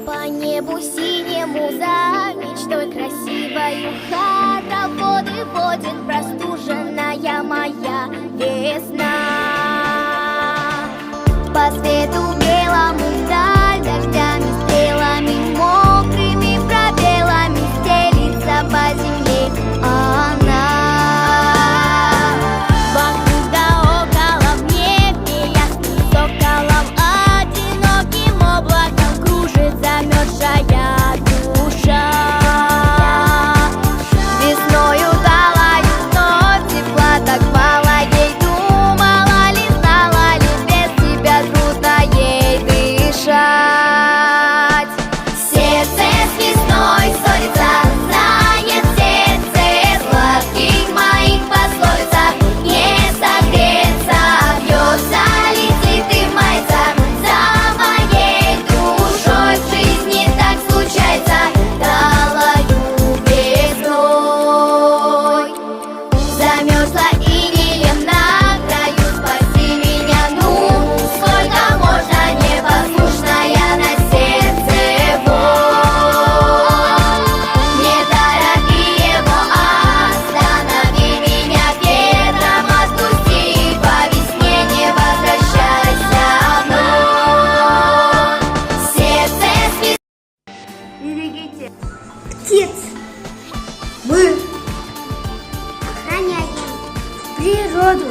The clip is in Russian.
По небу синему за мечтой красивою хороводы водит простуженная моя весна. По свету белому вдаль дождями, стрелами, мокрыми пробелами стелится по земле она. Вокруг да около в небе ясным соколом одиноким облаком кружит замерзшая душа. Весною дала вновь тепла, так мало ей, думала ли, знала ли, без тебя трудно ей дышать. Сердце с весной ссорится, знает сердце сладких моих пословицах. Не согреться, бьется, летит и мается за моей душой. В жизни так случается, талою весной. Замерзла инеем на краю, спаси меня, ну сколько можно, непослушная на сердце боль. Не торопи его, останови меня ветром, отпусти, по весне не возвращайся вновь. Сердце с Берегите птиц. Мы охраняем природу.